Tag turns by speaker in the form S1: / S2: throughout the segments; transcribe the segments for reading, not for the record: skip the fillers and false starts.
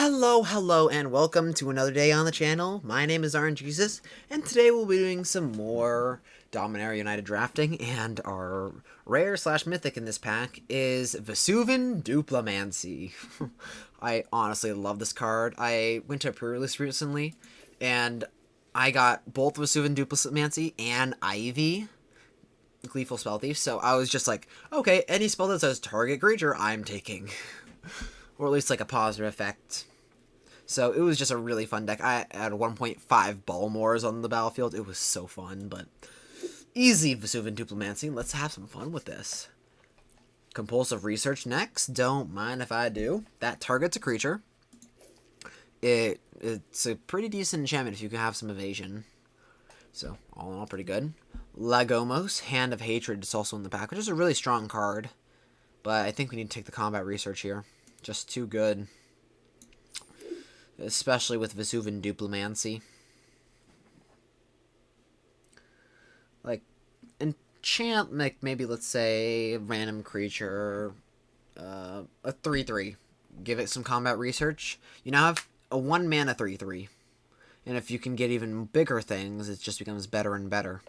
S1: Hello, and welcome to another day on the channel. My name is RNGesus, and today we'll be doing some more Dominaria United drafting, and our rare slash mythic in this pack is Vesuvan Duplamancy. I honestly love this card. I went to a pre-release recently, and I got both Vesuvan Duplamancy and Ivy, Gleeful Spell Thief, so I was just like, okay, any spell that says target creature, I'm taking. Or at least like a positive effect. So it was just a really fun deck. I had 1.5 Balmors on the battlefield. It was so fun, but easy Vesuvan Duplamancy. Let's have some fun with this. Compulsive Research next. Don't mind if I do. That targets a creature. It's a pretty decent enchantment if you can have some evasion. So all in all, pretty good. Lagomos, Hand of Hatred, is also in the pack, which is a really strong card. But I think we need to take the combat research here. Just too good. Especially with Vesuvan Duplamancy. Like, enchant, like, maybe, let's say, random creature, a 3/3. Give it some combat research. You now have a 1-mana 3/3. And if you can get even bigger things, it just becomes better and better.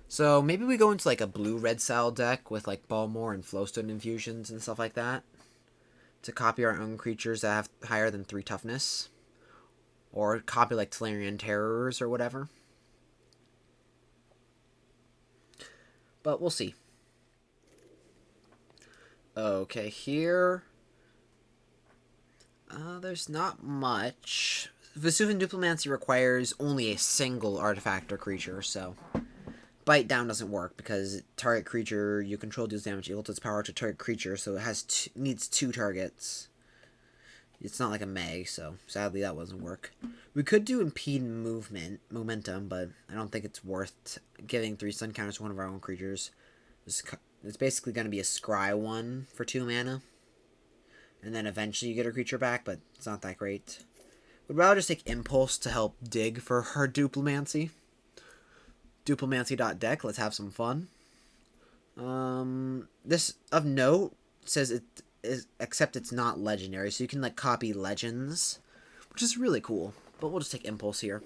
S1: So, maybe we go into, like, a blue-red style deck with, like, Balmor and Flowstone infusions and stuff like that. To copy our own creatures that have higher than 3 toughness. Or copy like Tolarian Terrors or whatever. But we'll see. Okay, here. There's not much. Vesuvan Duplamancy requires only a single artifact or creature, so Bite Down doesn't work because target creature you control deals damage equal to its power to target creature, so it has needs 2 targets. It's not like a Meg, so sadly that doesn't work. We could do Impede Momentum, but I don't think it's worth giving 3 stun counters to one of our own creatures. It's basically going to be a Scry 1 for 2 mana. And then eventually you get a creature back, but it's not that great. Would rather just take Impulse to help dig for her Duplamancy. Duplamancy.deck, let's have some fun. This, of note, says it is, except it's not legendary, so you can, like, copy legends, which is really cool, but we'll just take Impulse here.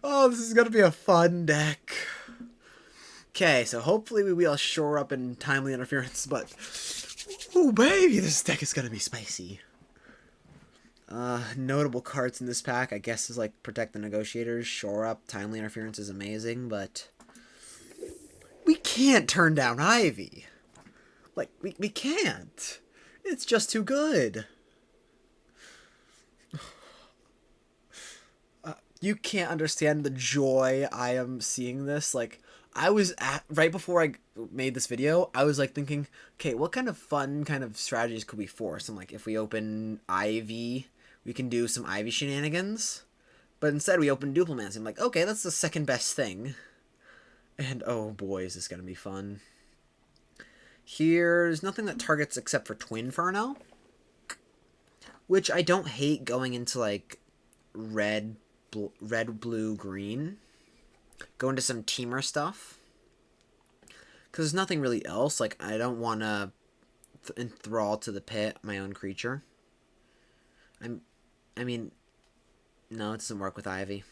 S1: Oh, this is gonna be a fun deck. Okay, so hopefully we will shore up in Timely Interference, but oh baby, this deck is gonna be spicy. Notable cards in this pack, I guess, is like Protect the Negotiators, Shore Up, Timely Interference is amazing, but we can't turn down Ivy. Like, we can't. It's just too good. You can't understand the joy I am seeing this. Like, I was right before I made this video, I was like thinking, okay, what kind of fun kind of strategies could we force? I'm like, if we open Ivy, we can do some Ivy shenanigans. But instead we open Duplamancy. I'm like, okay, that's the second best thing. And oh boy, is this going to be fun. Here's nothing that targets except for Twinferno. Which I don't hate going into like red, blue, green. Go into some teamer stuff. Because there's nothing really else. Like, I don't want to enthrall to the pit my own creature. I mean, no, it doesn't work with Ivy.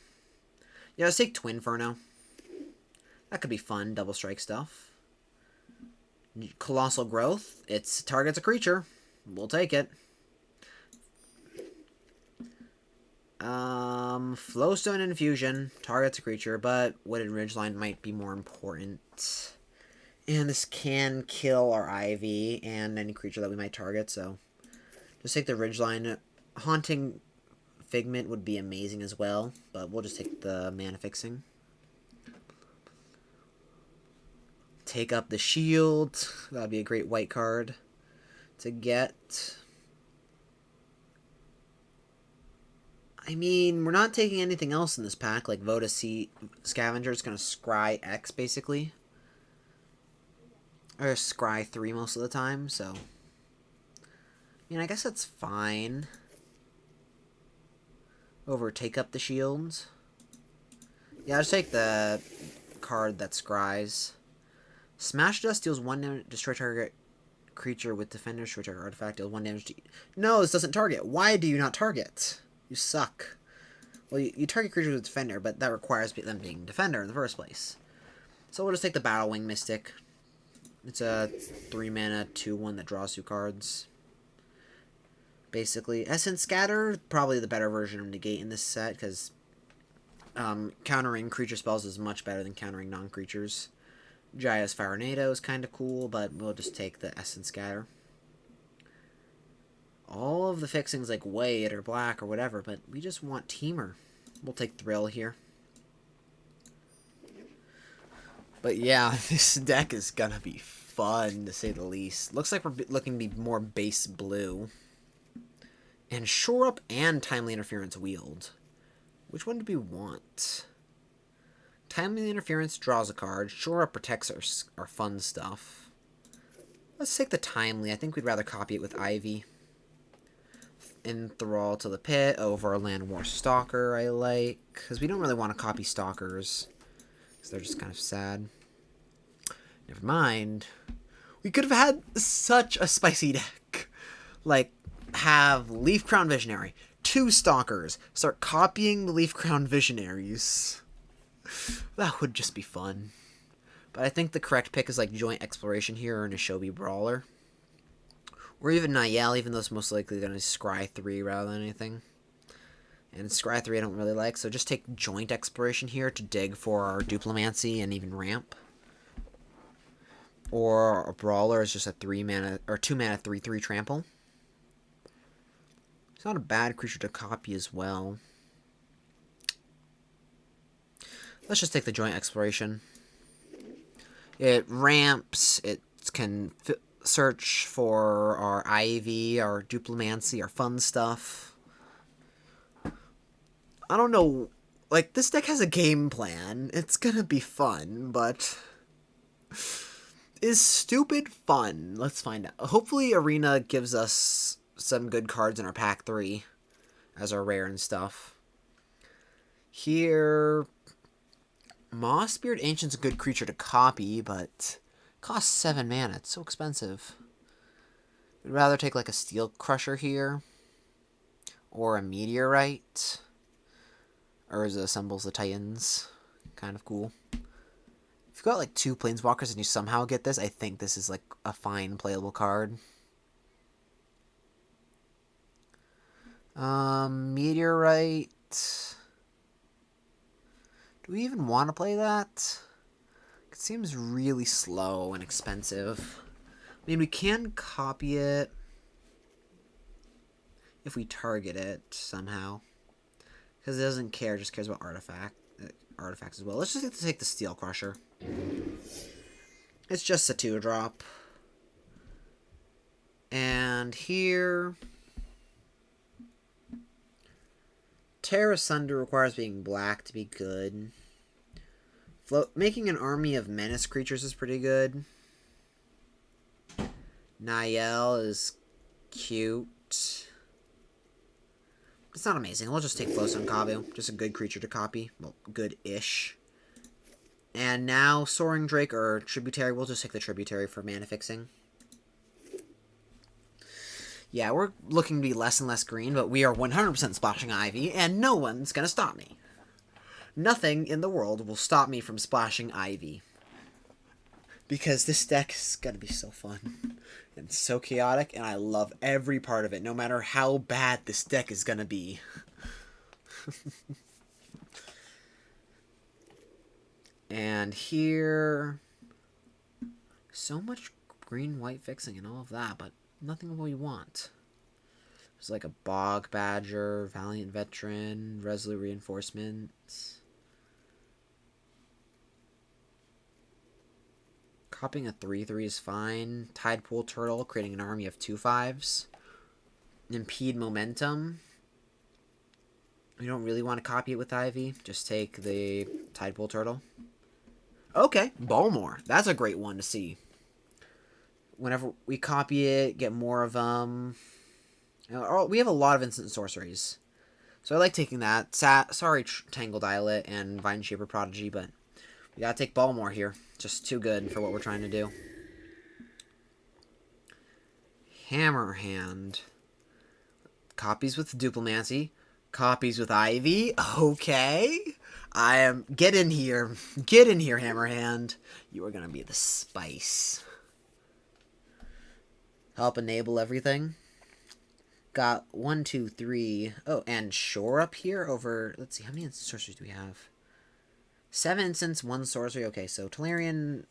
S1: Yeah, let's take Twinferno. That could be fun, double strike stuff. Colossal Growth. It targets a creature. We'll take it. Flowstone Infusion. Targets a creature, but Wooded Ridgeline might be more important. And this can kill our Ivy and any creature that we might target, so just take the Ridgeline. Haunting Figment would be amazing as well, but we'll just take the mana fixing. Take up the Shield. That would be a great white card to get. I mean, we're not taking anything else in this pack, like Voda Sea Scavenger. It's going to scry X, basically. Or scry 3 most of the time, so I mean, I guess that's fine. Over take up the shields. Yeah, I'll just take the card that scries. Smash Dust deals 1 damage, destroy target creature with defender, destroy target artifact, deals 1 damage to... No, this doesn't target. Why do you not target? You suck. Well, you target creatures with defender, but that requires them being defender in the first place. So we'll just take the Battle Wing Mystic. It's a 3-mana, 2/1 that draws 2 cards. Basically, Essence Scatter, probably the better version of Negate in this set, because countering creature spells is much better than countering non-creatures. Jaya's Firenado is kind of cool, but we'll just take the Essence Scatter. All of the fixings like Wade or Black or whatever, but we just want Teamer. We'll take Thrill here. But yeah, this deck is gonna be fun, to say the least. Looks like we're looking to be more base blue. And Shore Up and Timely Interference Wield. Which one do we want? Timely Interference draws a card. Shore Up protects our fun stuff. Let's take the Timely. I think we'd rather copy it with Ivy. Enthrall to the Pit over Land War Stalker, I like. Because we don't really want to copy Stalkers. Because they're just kind of sad. Never mind. We could have had such a spicy deck. Like, have Leaf Crown Visionary, 2 Stalkers, start copying the Leaf Crown Visionaries. That would just be fun. But I think the correct pick is like Joint Exploration here or Nishobi Brawler. Or even Nayel, even though it's most likely going to Scry 3 rather than anything. And Scry 3 I don't really like, so just take Joint Exploration here to dig for our Duplimancy and even Ramp. Or a Brawler is just a 3-mana, or 2-mana 3/3 Trample. It's not a bad creature to copy as well. Let's just take the Joint Exploration. It ramps, it can search for our Ivy, our Duplimancy, our fun stuff. I don't know, like, this deck has a game plan. It's gonna be fun, but... is stupid fun? Let's find out. Hopefully Arena gives us some good cards in our pack 3 as our rare and stuff. Here, Mossbeard Ancient's a good creature to copy, but costs 7 mana. It's so expensive. We'd rather take like a Steel Crusher here, or a Meteorite. Urza assembles the Titans. Kind of cool. If you've got like 2 Planeswalkers and you somehow get this, I think this is like a fine playable card. Meteorite. Do we even want to play that? It seems really slow and expensive. I mean, we can copy it if we target it somehow. Because it doesn't care, it just cares about artifacts as well. Let's just take the Steel Crusher. It's just a 2-drop. And here... Terra Sunder requires being black to be good. Making an army of menace creatures is pretty good. Nayel is cute. It's not amazing. We'll just take Floson Kavu. Just a good creature to copy. Well, good-ish. And now Soaring Drake or Tributary. We'll just take the Tributary for mana fixing. Yeah, we're looking to be less and less green, but we are 100% splashing Ivy, and no one's going to stop me. Nothing in the world will stop me from splashing Ivy. Because this deck is going to be so fun. And so chaotic, and I love every part of it, no matter how bad this deck is going to be. And here... so much green-white fixing and all of that, but nothing we want. There's like a Bog Badger, Valiant Veteran, Resolute Reinforcements. Copying a 3/3 is fine. Tidepool Turtle, creating an army of 2/5s. Impede Momentum. We don't really want to copy it with Ivy. Just take the Tidepool Turtle. Okay, Balmore. That's a great one to see. Whenever we copy it, get more of them. We have a lot of instant sorceries. So I like taking that. Sorry, Tangled Islet and Vine Shaper Prodigy, but We gotta take Baltimore here. Just too good for what we're trying to do. Hammerhand. Copies with Duplomancy. Copies with Ivy. Okay. Get in here. Get in here, Hammerhand. You are gonna be the spice. Help enable everything. Got 1, 2, 3. Oh, and Shore up here over... Let's see, how many sorceries do we have? 7 instants, 1 sorcery. Okay, so Tolarian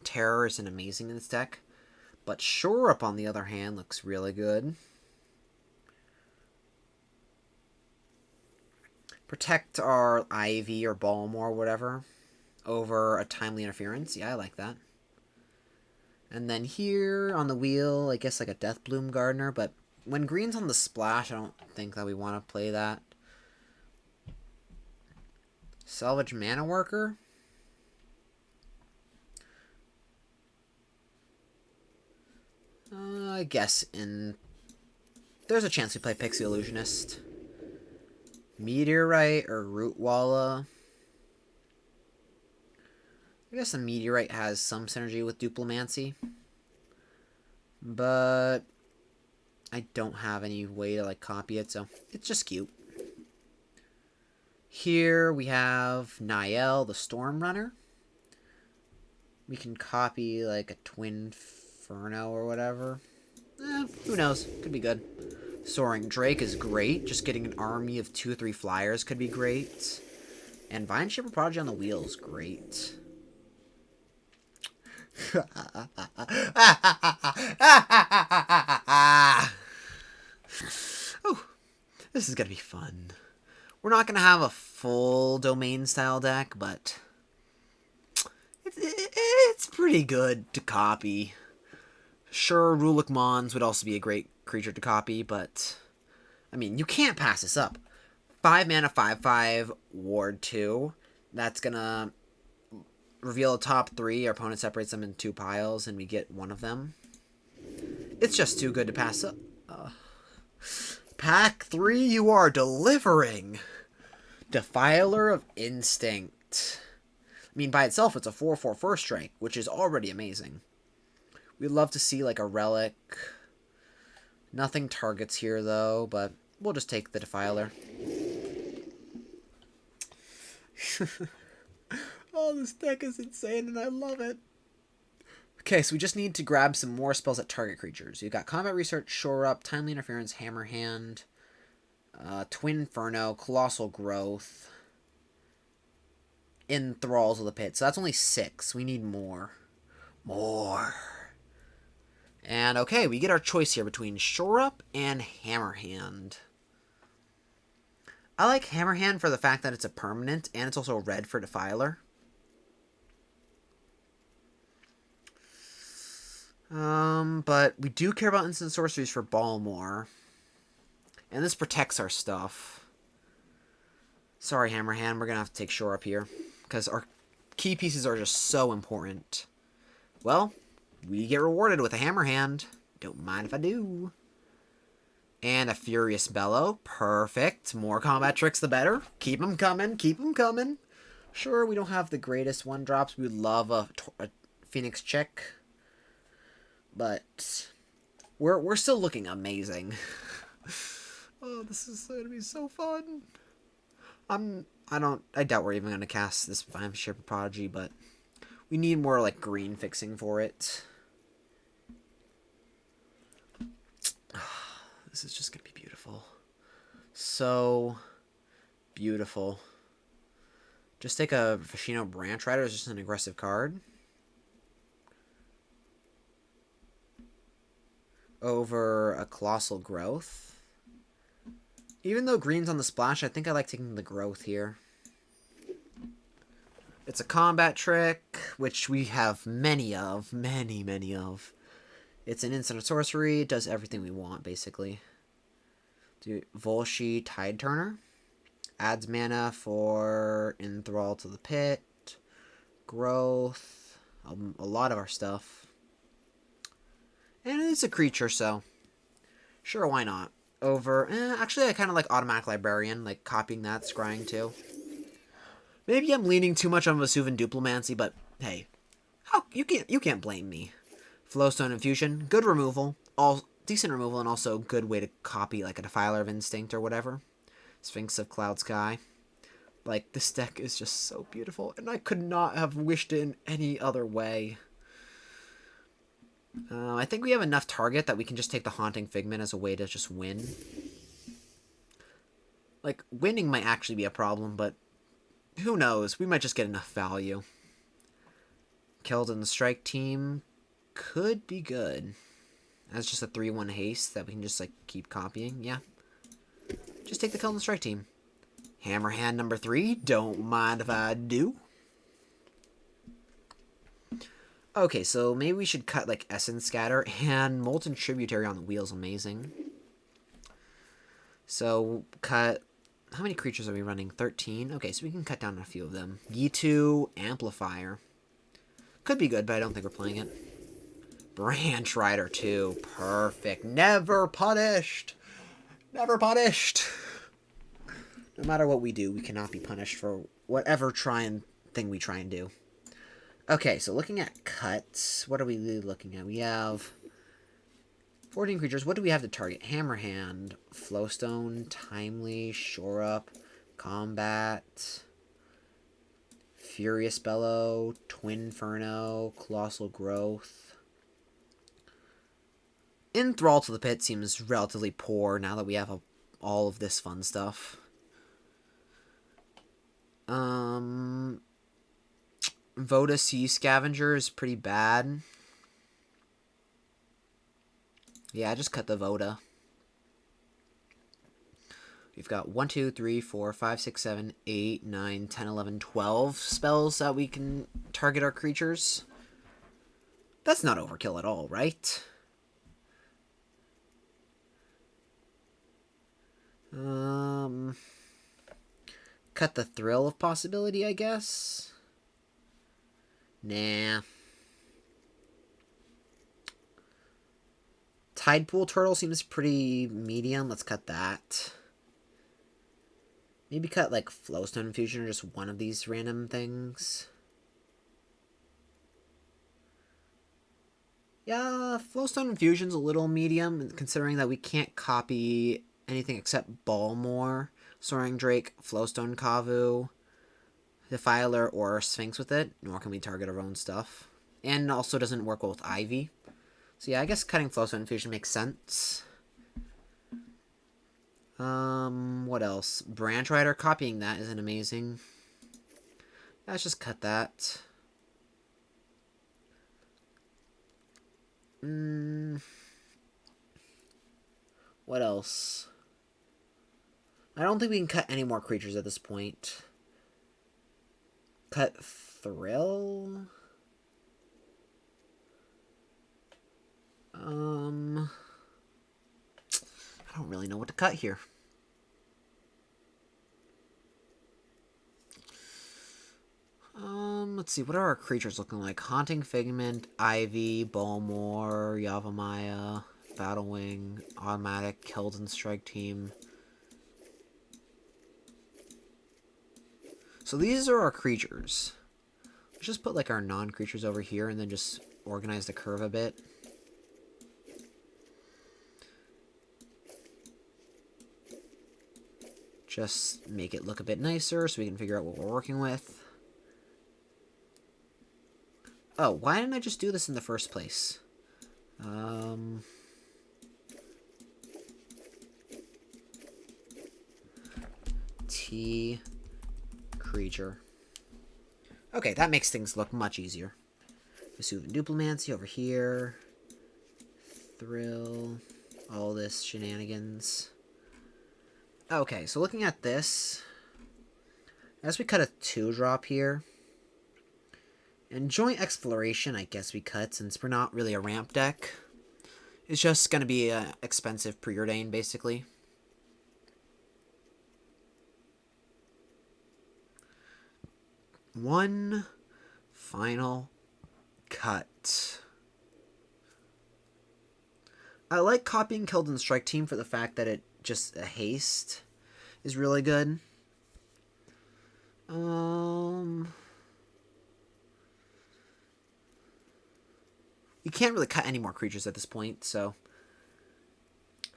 S1: Terror isn't amazing in this deck. But Shore up, on the other hand, looks really good. Protect our Ivy or Baltimore or whatever over a Timely Interference. Yeah, I like that. And then here on the wheel, I guess like a Death Bloom Gardener, but when green's on the splash, I don't think that we want to play that. Salvage Mana Worker. I guess there's a chance we play Pixie Illusionist. Meteorite or Rootwalla. I guess the Meteorite has some synergy with Duplomancy. But I don't have any way to like copy it, so it's just cute. Here we have Niall, the Storm Runner. We can copy like a Twin Inferno or whatever. Who knows? Could be good. Soaring Drake is great. Just getting an army of 2 or 3 flyers could be great. And Vine Shaper Prodigy on the wheel is great. Oh, this is gonna be fun. We're not gonna have a full domain style deck, but it's pretty good to copy. Sure, Rulik Mons would also be a great creature to copy, but I mean, you can't pass this up. 5 mana, 5/5, Ward 2. That's gonna reveal a top 3. Our opponent separates them in 2 piles, and we get one of them. It's just too good to pass up. Pack 3, you are delivering. Defiler of Instinct. I mean, by itself, it's a 4/4 first strike, which is already amazing. We'd love to see, like, a relic. Nothing targets here, though, but we'll just take the Defiler. Oh, this deck is insane, and I love it. Okay, so we just need to grab some more spells that target creatures. You've got Combat Research, Shore Up, Timely Interference, Hammerhand, Twin Inferno, Colossal Growth, Enthralls of the Pit. So that's only 6. We need more. More. And okay, we get our choice here between Shore Up and Hammerhand. I like Hammerhand for the fact that it's a permanent, and it's also red for Defiler. But we do care about instant sorceries for Baltimore. And this protects our stuff. Sorry, Hammerhand, we're gonna have to take Shore Up here. Because our key pieces are just so important. Well, we get rewarded with a Hammerhand. Don't mind if I do. And a Furious Bellow. Perfect. More combat tricks, the better. Keep them coming. Keep them coming. Sure, we don't have the greatest 1-drops. We would love a Phoenix Check. But we're still looking amazing. Oh, this is going to be so fun. I doubt we're even going to cast this Vine Shaper Prodigy, but we need more like green fixing for it. This is just going to be beautiful. So beautiful. Just take a Vashino Branch Rider. It's just an aggressive card. Over a Colossal Growth. Even though green's on the splash, I think I like taking the Growth here. It's a combat trick, which we have many of. Many of. It's an instant sorcery. It does everything we want, basically. Volshi Tide Turner. Adds mana for Enthrall to the Pit. Growth. A lot of our stuff. And it's a creature, so sure, why not? Over, actually, I kind of like Automatic Librarian, like copying that, scrying too. Maybe I'm leaning too much on Vesuvian Duplimancy, but hey, how you can't blame me. Flowstone Infusion, good removal, all decent removal, and also good way to copy like a Defiler of Instinct or whatever. Sphinx of Cloud Sky. Like, this deck is just so beautiful, and I could not have wished it in any other way. I think we have enough target that we can just take the Haunting Figment as a way to just win. Like, winning might actually be a problem, but who knows? We might just get enough value. Keldon Strike Team could be good. That's just a 3-1 haste that we can just, like, keep copying. Yeah. Just take the Keldon Strike Team. Hammer Hand number 3. Don't mind if I do. Okay, so maybe we should cut, like, Essence Scatter, and Molten Tributary on the wheel is amazing. So, cut... How many creatures are we running? 13? Okay, so we can cut down a few of them. Gitu Amplifier. Could be good, but I don't think we're playing it. Branch Rider 2. Perfect. Never punished! Never punished! No matter what we do, we cannot be punished for whatever thing we try and do. Okay, so looking at cuts, what are we looking at? We have 14 creatures. What do we have to target? Hammerhand, Flowstone, Timely, Shore Up, Combat, Furious Bellow, Twin Inferno, Colossal Growth. Enthrall to the Pit seems relatively poor now that we have all of this fun stuff. Voda Sea Scavenger is pretty bad. Yeah, I just cut the Voda. We've got 1, 2, 3, 4, 5, 6, 7, 8, 9, 10, 11, 12 spells that we can target our creatures. That's not overkill at all, right? Cut the Thrill of Possibility, I guess. Nah. Tidepool Turtle seems pretty medium. Let's cut that. Maybe cut, like, Flowstone Infusion or just one of these random things. Yeah, Flowstone Infusion's a little medium, considering that we can't copy anything except Balmore, Soaring Drake, Flowstone Kavu, Defiler, or Sphinx with it, nor can we target our own stuff. And also doesn't work well with Ivy. So yeah, I guess cutting Flowstone Infusion makes sense. What else? Branch Rider, copying that isn't amazing. Let's just cut that. What else? I don't think we can cut any more creatures at this point. Cut Thrill? I don't really know what to cut here. Let's see, what are our creatures looking like? Haunting Figment, Ivy, Balmore, Yavimaya, Battlewing, Automatic, Keldon Strike Team. So these are our creatures. Let's just put like our non-creatures over here and then just organize the curve a bit. Just make it look a bit nicer so we can figure out what we're working with. Oh, why didn't I just do this in the first place? T creature. Okay, that makes things look much easier. Vesuvian Duplimancy over here. Thrill. All this shenanigans. Okay, so looking at this, as we cut a 2-drop here, and Joint Exploration, I guess we cut, since we're not really a ramp deck. It's just going to be an expensive preordain, basically. One final cut. I like copying Keldon Strike Team for the fact that it just a haste is really good. You can't really cut any more creatures at this point, so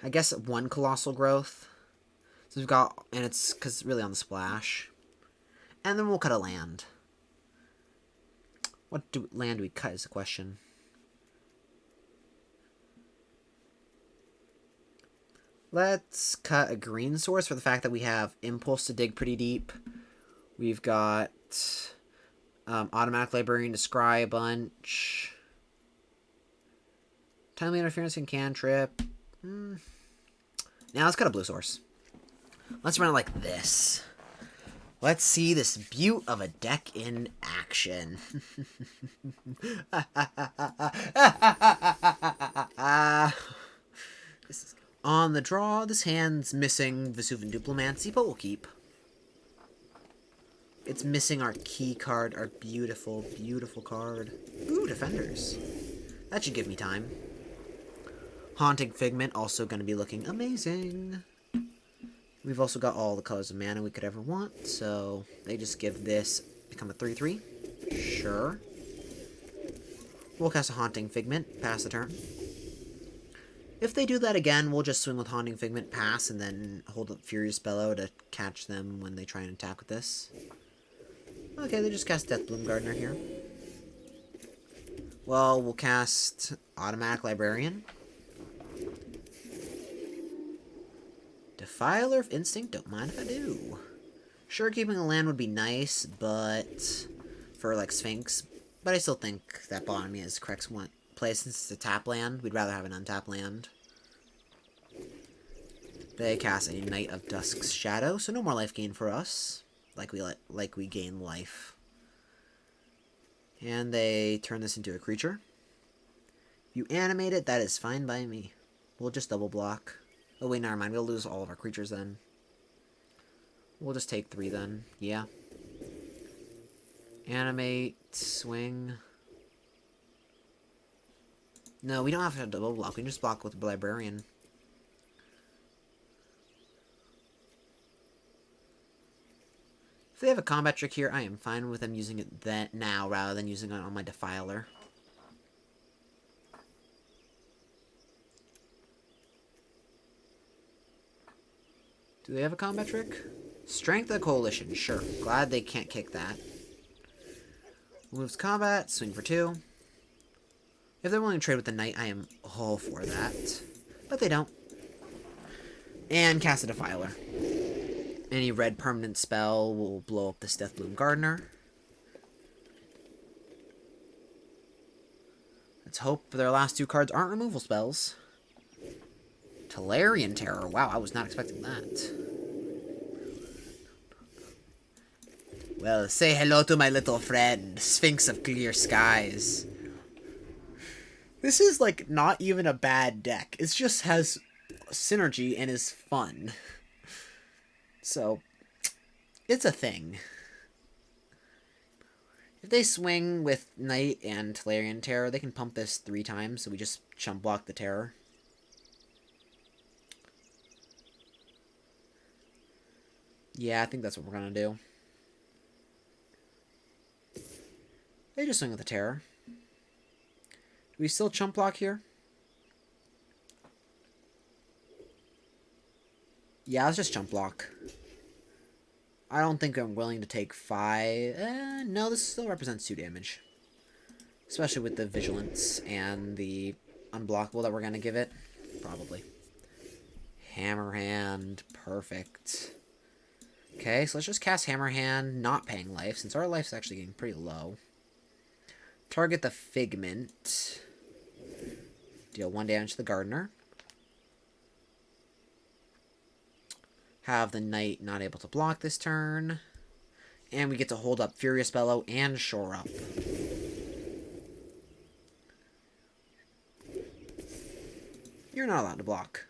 S1: I guess one Colossal Growth. So we've got, and it's because really on the splash. And then we'll cut a land. What land do we cut is the question. Let's cut a green source for the fact that we have Impulse to dig pretty deep. We've got Automatic Librarian to scry a bunch. Timely Interference and Cantrip. Now let's cut a blue source. Let's run it like this. Let's see this beaut of a deck in action. On the draw, this hand's missing Vesuvian Diplomancy, but we'll keep. It's missing our key card, our beautiful, beautiful card. Ooh, Defenders. That should give me time. Haunting Figment, also going to be looking amazing. We've also got all the colors of mana we could ever want, so they just give this, become a 3/3. Sure. We'll cast a Haunting Figment, pass the turn. If they do that again, we'll just swing with Haunting Figment, pass, and then hold up Furious Bellow to catch them when they try and attack with this. Okay, they just cast Deathbloom Gardener here. Well, we'll cast Automatic Librarian. Defiler of Instinct, don't mind if I do. Sure, keeping a land would be nice, but for, like, Sphinx. But I still think that bottom is the correct play since it's a tap land. We'd rather have an untapped land. They cast a Knight of Dusk's Shadow, so no more life gain for us. Like we gain life. And they turn this into a creature. If you animate it, that is fine by me. We'll just double block. Oh wait, never mind. We'll lose all of our creatures then. We'll just take 3 then. Yeah. Animate, swing. No, we don't have to double block. We can just block with the Librarian. If they have a combat trick here, I am fine with them using it now rather than using it on my Defiler. Do they have a combat trick? Strength of Coalition, sure. Glad they can't kick that. Moves combat, swing for 2. If they're willing to trade with the Knight, I am all for that. But they don't. And cast a Defiler. Any red permanent spell will blow up this Deathbloom Gardener. Let's hope their last 2 cards aren't removal spells. Tolarian Terror. Wow, I was not expecting that. Well, say hello to my little friend, Sphinx of Clear Skies. This is, like, not even a bad deck. It just has synergy and is fun. So, it's a thing. If they swing with Knight and Tolarian Terror, they can pump this 3 times, so we just chump block the Terror. Yeah, I think that's what we're gonna do. They just swing with the Terror. Do we still chump block here? Yeah, let's just chump block. I don't think I'm willing to take 5. No, this still represents 2 damage. Especially with the Vigilance and the Unblockable that we're going to give it. Probably. Hammer Hand. Perfect. Okay, so let's just cast Hammer Hand, not paying life, since our life's actually getting pretty low. Target the Figment. Deal 1 damage to the Gardener. Have the Knight not able to block this turn. And we get to hold up Furious Bellow and Shore Up. You're not allowed to block.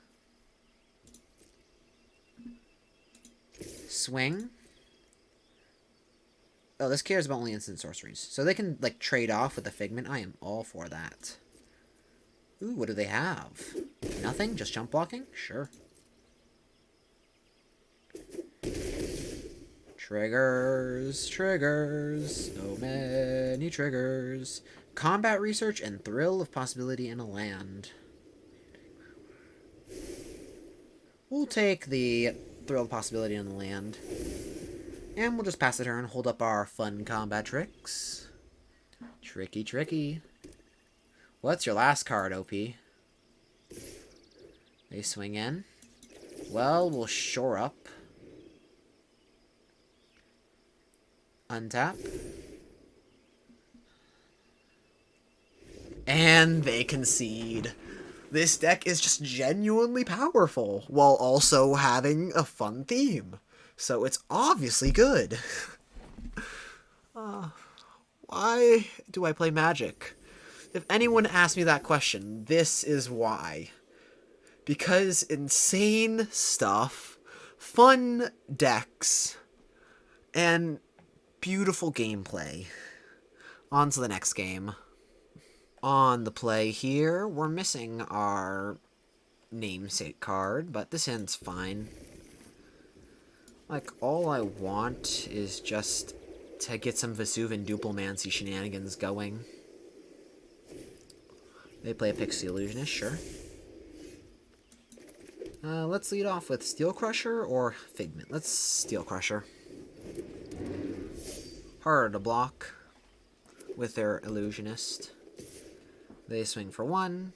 S1: Swing. Oh, this cares about only instant sorceries. So they can, like, trade off with the Figment. I am all for that. Ooh, what do they have? Nothing? Just jump blocking? Sure. Triggers, triggers, so many triggers. Combat research and thrill of possibility in a land. We'll take the thrill of possibility in the land. And we'll just pass the turn, hold up our fun combat tricks. Tricky, tricky. What's your last card, OP? They swing in. Well, we'll shore up. Untap. And they concede. This deck is just genuinely powerful, while also having a fun theme. So it's obviously good. Why do I play Magic? If anyone asked me that question, this is why. Because insane stuff, fun decks, and beautiful gameplay. On to the next game. On the play here, we're missing our namesake card, but this hand's fine. Like, all I want is just to get some Vesuvian Duplimancy shenanigans going. They play a Pixie Illusionist, sure. Let's lead off with Steel Crusher or Figment. Let's Steel Crusher. Harder to block with their Illusionist. They swing for 1.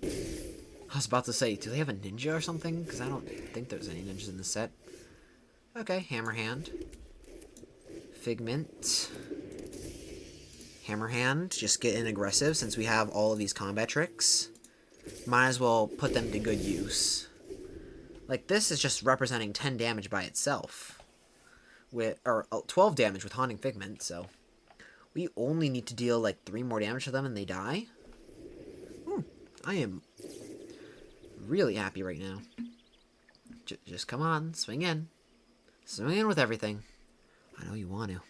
S1: I was about to say, do they have a ninja or something? Because I don't think there's any ninjas in the set. Okay, Hammer Hand. Figment. Hammer Hand, just getting aggressive since we have all of these combat tricks. Might as well put them to good use. Like, this is just representing 10 damage by itself. Or 12 damage with Haunting Figment, so we only need to deal like 3 more damage to them and they die. I am really happy right now. Just come on, swing in. Swing in with everything. I know you want to.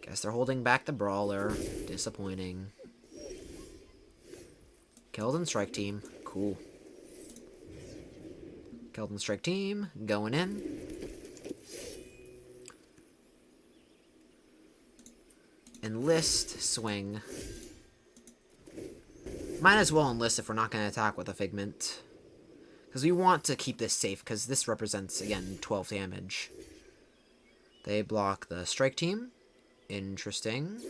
S1: Guess they're holding back the Brawler. Disappointing. Keldon Strike Team. Cool. Keldon Strike Team. Going in. Enlist. Swing. Might as well enlist if we're not going to attack with a Figment. Because we want to keep this safe, because this represents, again, 12 damage. They block the Strike Team. Interesting.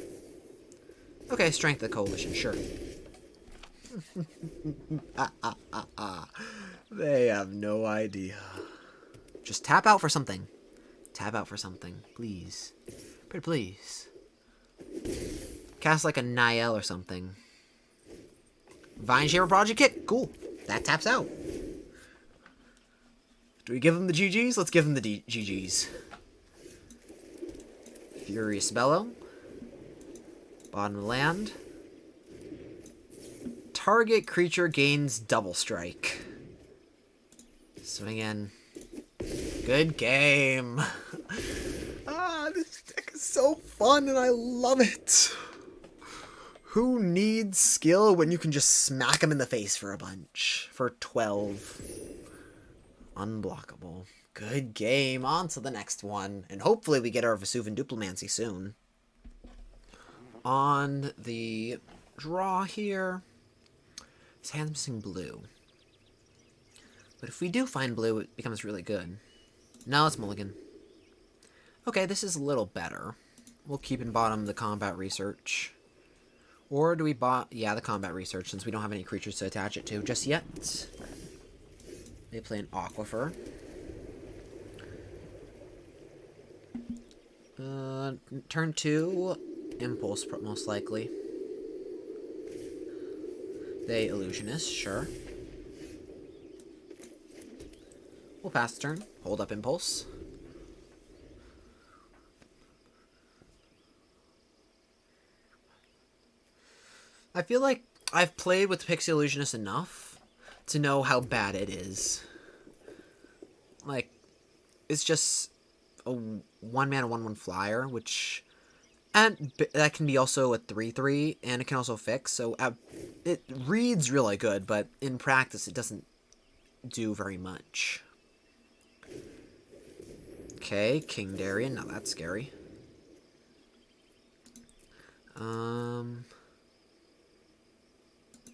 S1: Okay, Strength of the Coalition, sure. They have no idea. Just tap out for something. Tap out for something, please. Pretty please. Cast like a Niall or something. Vine Shaper Project Kit, cool. That taps out. Do we give him the GGs? Let's give him the GGs. Furious Bellow. Bottom of the land. Target creature gains double strike. Swing in. Good game. This deck is so fun and I love it. Who needs skill when you can just smack him in the face for a bunch? For 12. Unblockable. Good game. On to the next one. And hopefully we get our Vesuvian Duplimancy soon. On the draw here. His hand's missing blue. But if we do find blue, it becomes really good. Now it's mulligan. Okay, this is a little better. We'll keep in bottom the combat research. Or do we yeah, the combat research, since we don't have any creatures to attach it to just yet. They play an Aquifer. Turn 2, Impulse, most likely. They Illusionist, sure. We'll pass the turn. Hold up Impulse. I feel like I've played with Pixie Illusionist enough to know how bad it is. Like, it's just a 1-mana 1/1 flyer, which And that can be also a 3/3, and it can also fix, so it reads really good, but in practice it doesn't do very much. Okay, King Darien, now that's scary.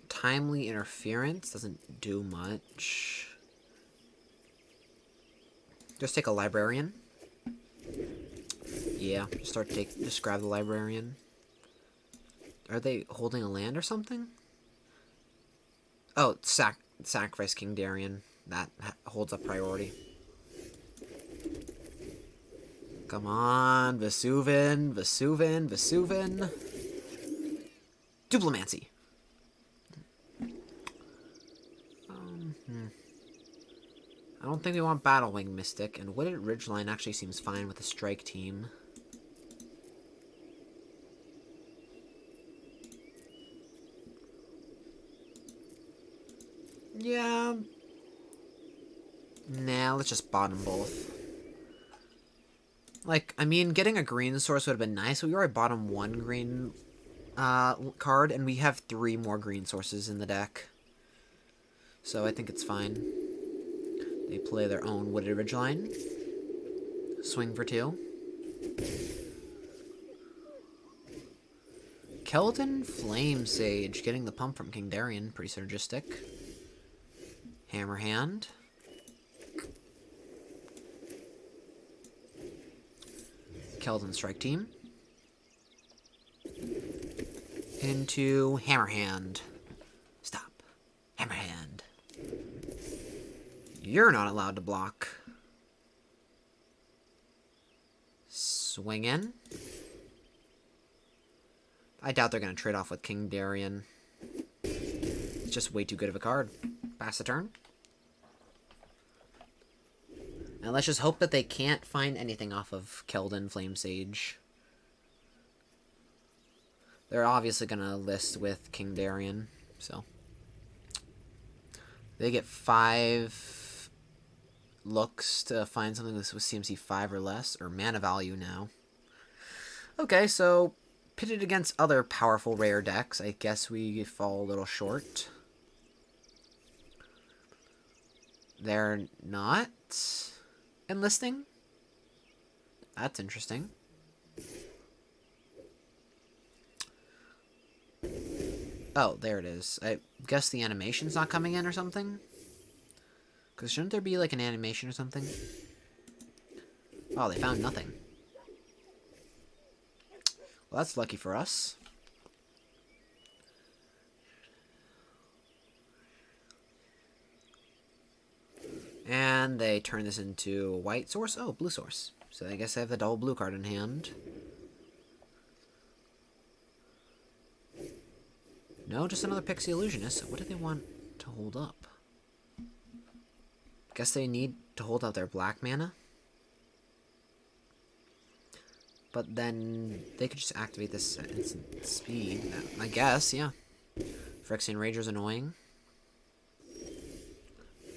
S1: Timely interference doesn't do much. Just take a librarian. Yeah, just grab the librarian. Are they holding a land or something? Oh, sacrifice King Darien. That holds up priority. Come on, Vesuvin, Vesuvin, Vesuvin. Duplomancy. I don't think we want Battlewing Mystic, and Wooded Ridgeline actually seems fine with the strike team. Yeah. Nah, let's just bottom both. Like, I mean, getting a green source would have been nice, but we already bottom one green card, and we have 3 more green sources in the deck. So I think it's fine. They play their own Wooded Ridgeline. Swing for 2. Keldon Flame Sage, getting the pump from King Darien, pretty synergistic. Hammer Hand. Keldon Strike Team. Into Hammer Hand. Stop. Hammer Hand. You're not allowed to block. Swing in. I doubt they're going to trade off with King Darien. It's just way too good of a card. Pass the turn. And let's just hope that they can't find anything off of Keldon Flame Sage. They're obviously going to list with King Darien, so. They get 5 looks to find something with CMC 5 or less, or mana value now. Okay, so pitted against other powerful rare decks, I guess we fall a little short. They're not enlisting? That's interesting. Oh, there it is. I guess the animation's not coming in or something? Because shouldn't there be like an animation or something? Oh, they found nothing. Well, that's lucky for us. And they turn this into a white source? Oh, blue source. So I guess I have the double blue card in hand. No, just another Pixie Illusionist. What do they want to hold up? Guess they need to hold out their black mana. But then they could just activate this at instant speed. I guess, yeah. Phyrexian Rager's annoying.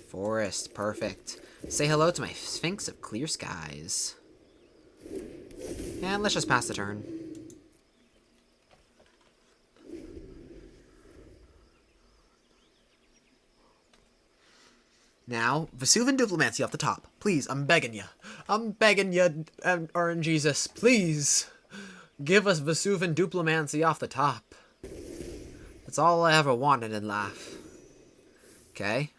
S1: Forest, perfect. Say hello to my Sphinx of Clear Skies. And let's just pass the turn. Now, Vesuvian Diplomancy off the top. Please, I'm begging you. I'm begging you, RNGesus. Please. Give us Vesuvian Diplomancy off the top. That's all I ever wanted in life. Okay.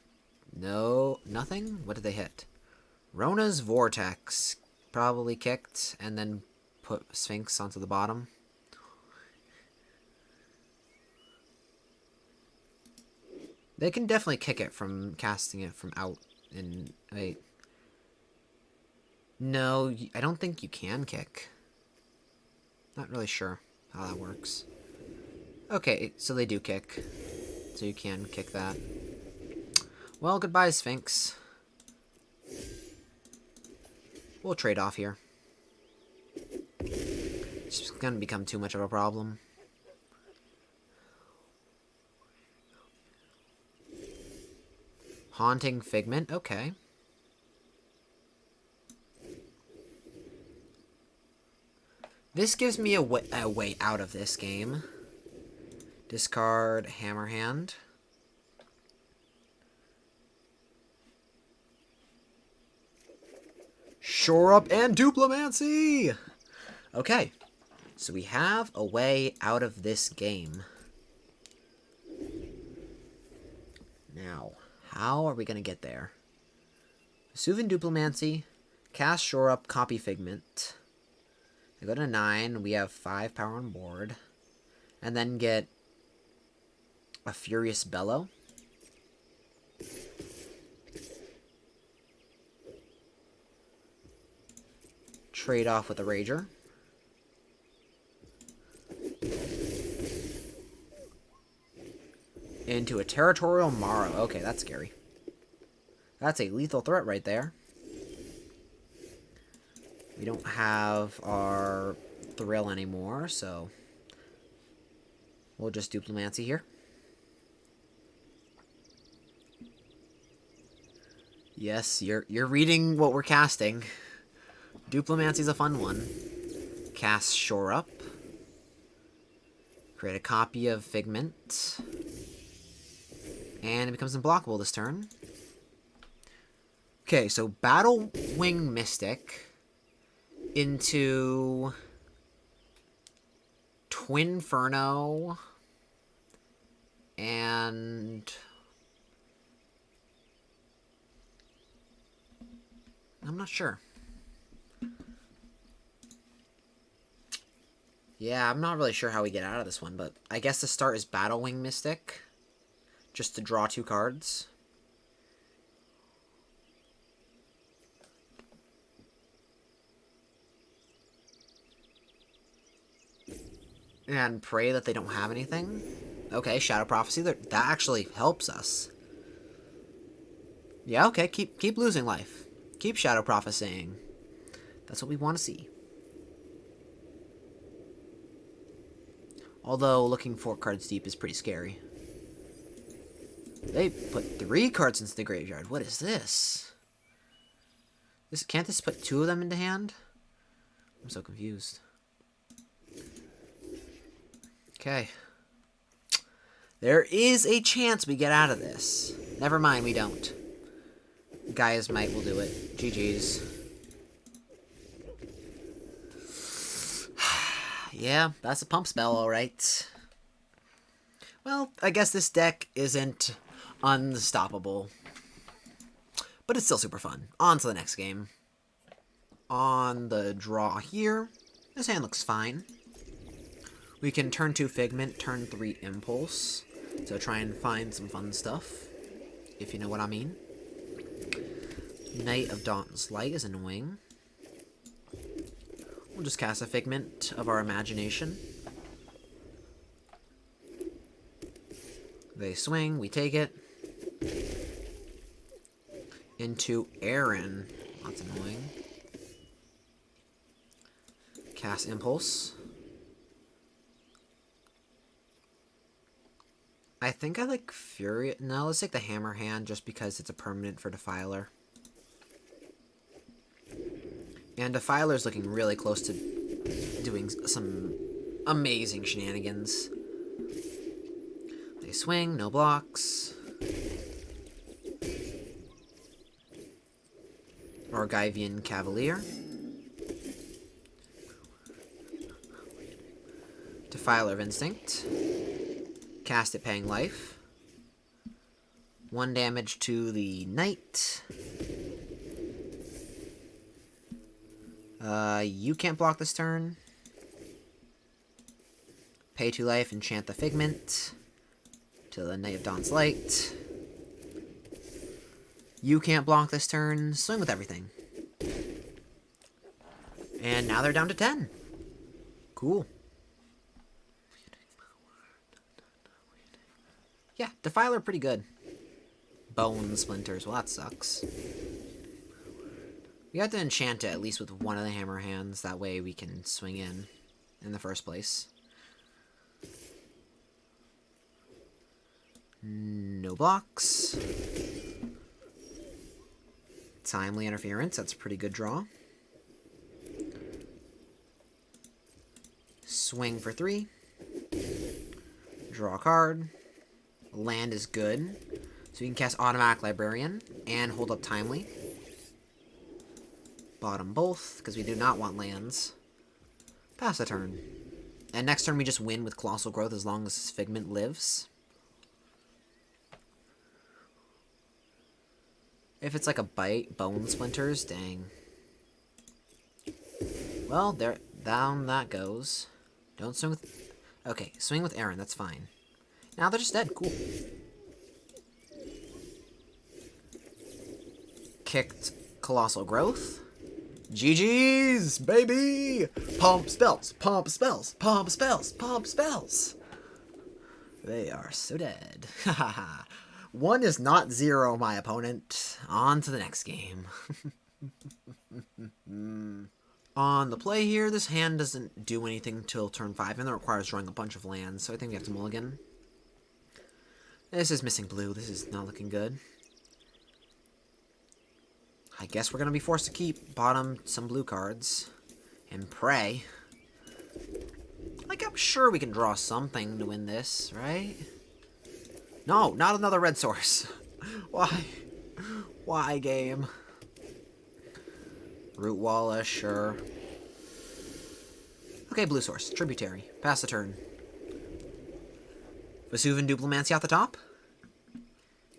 S1: No, nothing? What did they hit? Rona's Vortex. Probably kicked, and then put Sphinx onto the bottom. They can definitely kick it from casting it from out in... Wait. No, I don't think you can kick. Not really sure how that works. Okay, so they do kick. So you can kick that. Well, goodbye, Sphinx. We'll trade off here. It's just gonna become too much of a problem. Haunting Figment, okay. This gives me a way out of this game. Discard Hammer Hand. Shore Up and Duplimancy! Okay, so we have a way out of this game. Now, how are we going to get there? Vesuvian Duplimancy, cast Shore Up, copy Figment. I go to 9, we have 5 power on board. And then get a Furious Bellow. Trade off with a Rager. Into a Territorial Morrow. Okay, that's scary. That's a lethal threat right there. We don't have our Thrill anymore, so we'll just Duplimancy here. Yes, you're reading what we're casting. Duplimancy's a fun one. Cast Shore Up. Create a copy of Figment. And it becomes unblockable this turn. Okay, so Battle Wing Mystic into Twinferno and I'm not sure. Yeah, I'm not really sure how we get out of this one, but I guess the start is Battle Wing Mystic, just to draw 2 cards. And pray that they don't have anything. Okay, Shadow Prophecy. That actually helps us. Yeah, okay. Keep losing life. Keep Shadow Prophesying. That's what we want to see. Although looking 4 cards deep is pretty scary. They put 3 cards into the graveyard. What is this? Can't this put 2 of them into hand? I'm so confused. Okay. There is a chance we get out of this. Never mind, we don't. Gaia's Might will do it. GG's. Yeah, that's a pump spell, alright. Well, I guess this deck isn't unstoppable. But it's still super fun. On to the next game. On the draw here, this hand looks fine. We can turn 2 Figment, turn 3 Impulse. So try and find some fun stuff, if you know what I mean. Knight of Dauntless Light is annoying. We'll just cast a Figment of our imagination. They swing, we take it. Into Aaron. That's annoying. Cast Impulse. I think I like Fury. No, let's take the Hammer Hand just because it's a permanent for Defiler. And Defiler's looking really close to doing some amazing shenanigans. They swing, no blocks. Argivian Cavalier. Defiler of Instinct. Cast it, paying life. 1 damage to the knight. You can't block this turn. Pay 2 life, enchant the Figment to the Knight of Dawn's Light. You can't block this turn. Swing with everything. And now they're down to 10. Cool. Yeah, Defiler pretty good. Bone Splinters. Well, that sucks. We have to enchant it at least with one of the Hammer Hands. That way we can swing in the first place. No blocks. Timely Interference. That's a pretty good draw. Swing for 3. Draw a card. Land is good. So you can cast Automatic Librarian and hold up Timely. Bottom both, because we do not want lands. Pass a turn. And next turn we just win with Colossal Growth as long as Figment lives. If it's like a bite, Bone Splinters, dang. Well, there, down that goes. Don't swing with... Okay, swing with Aaron, that's fine. Now they're just dead, cool. Kicked Colossal Growth. GG's, baby! Pump spells, pump spells, pump spells, pump spells. They are so dead. Haha. 1 is not 0, my opponent. On to the next game. On the play here, this hand doesn't do anything until turn 5, and it requires drawing a bunch of lands, so I think we have to mulligan. This is missing blue. This is not looking good. I guess we're going to be forced to keep bottom some blue cards and pray. Like, I'm sure we can draw something to win this, right? No, not another red source. Why? Why, game? Root Walla, sure. Okay, blue source. Tributary. Pass the turn. Vesuvian Duplimancy out the top?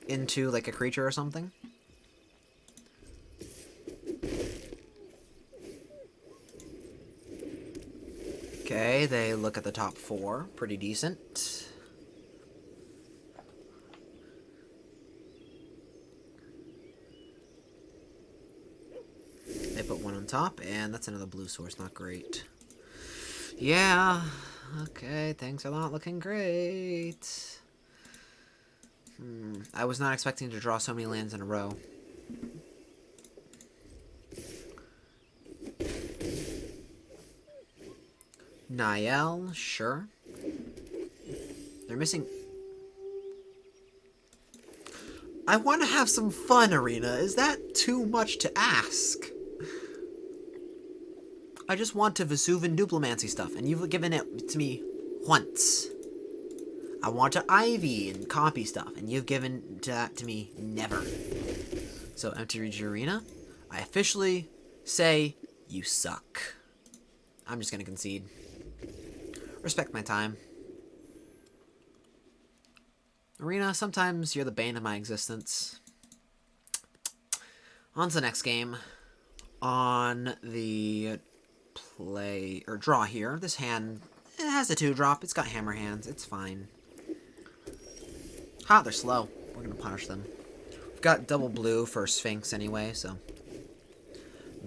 S1: Into, like, a creature or something? Okay, they look at the top 4. Pretty decent. They put 1 on top, and that's another blue source. Not great. Yeah. Okay, things are not looking great. I was not expecting to draw so many lands in a row. Niall, sure. They're missing... I want to have some fun, Arena. Is that too much to ask? I just want to Vesuvian Duplimancy stuff, and you've given it to me once. I want to Ivy and copy stuff, and you've given that to me never. So, Empty Reach Arena, I officially say you suck. I'm just going to concede. Respect my time. Arena, sometimes you're the bane of my existence. On to the next game. On the play, or draw here, this hand, it has a 2-drop. It's got hammer hands. It's fine. Ha, they're slow. We're going to punish them. We've got double blue for Sphinx anyway, so.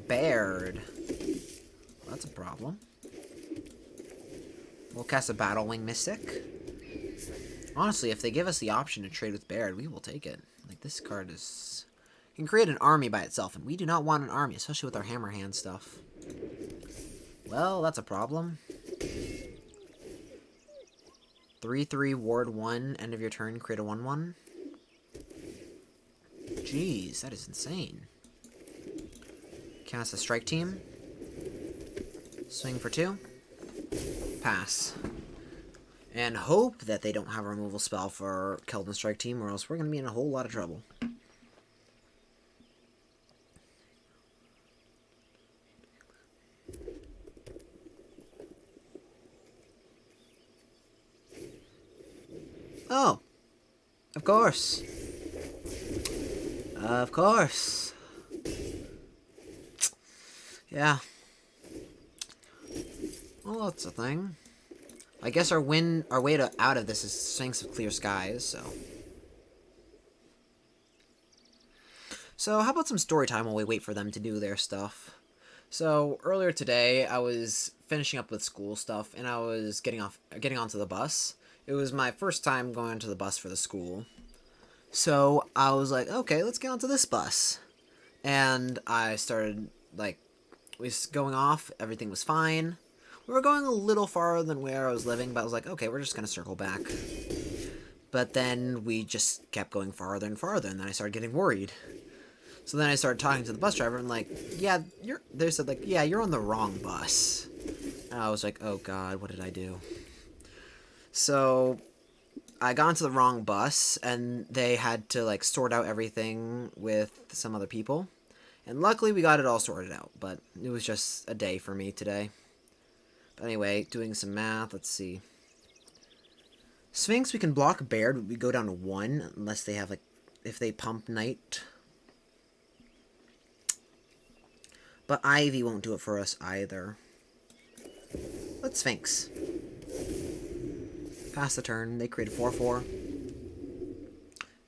S1: Baird. Well, that's a problem. We'll cast a Battle Wing Mystic. Honestly, if they give us the option to trade with Baird, we will take it. Like, this card is... can create an army by itself, and we do not want an army, especially with our hammer hand stuff. Well, that's a problem. 3/3, ward 1, end of your turn, create a 1/1. Jeez, that is insane. Cast a Strike Team. Swing for 2. Pass. And hope that they don't have a removal spell for Keldon Strike Team, or else we're going to be in a whole lot of trouble. Oh. Of course. Of course. Yeah. Well, that's a thing. I guess our way out of this is Sphinx of Clear Skies, so. So, how about some story time while we wait for them to do their stuff? So, earlier today, I was finishing up with school stuff, and I was getting onto the bus. It was my first time going onto the bus for the school. So, I was like, okay, let's get onto this bus. And I started, like, we was going off, everything was fine. We were going a little farther than where I was living, but I was like, okay, we're just going to circle back. But then we just kept going farther and farther, and then I started getting worried. So then I started talking to the bus driver, and like, yeah, they said, like, yeah, you're on the wrong bus. And I was like, oh god, what did I do? So I got into the wrong bus, and they had to like sort out everything with some other people. And luckily we got it all sorted out, but it was just a day for me today. But anyway, doing some math, let's see. Sphinx, we can block Bear, but we go down to 1 unless they have like, if they pump Knight. But Ivy won't do it for us either. Let's Sphinx. Pass the turn. They created 4/4.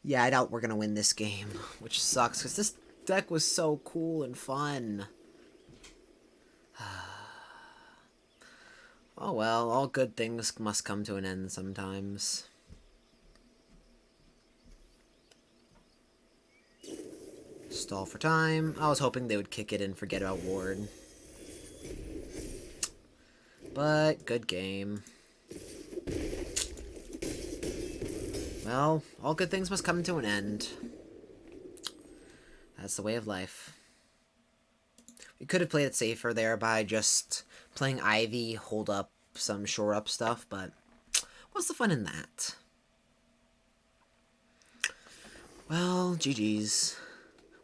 S1: Yeah, I doubt we're going to win this game, which sucks, because this deck was so cool and fun. Oh well, all good things must come to an end sometimes. Stall for time. I was hoping they would kick it and forget about Ward. But, good game. Well, all good things must come to an end. That's the way of life. We could have played it safer there by just playing Ivy, hold up some shore up stuff, but what's the fun in that? Well, GG's.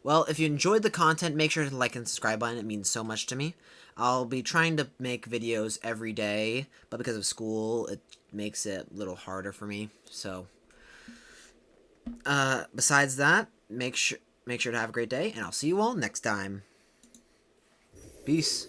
S1: Well, if you enjoyed the content, make sure to like and subscribe button. It means so much to me. I'll be trying to make videos every day, but because of school, it makes it a little harder for me. So, besides that, make sure to have a great day, and I'll see you all next time. Peace.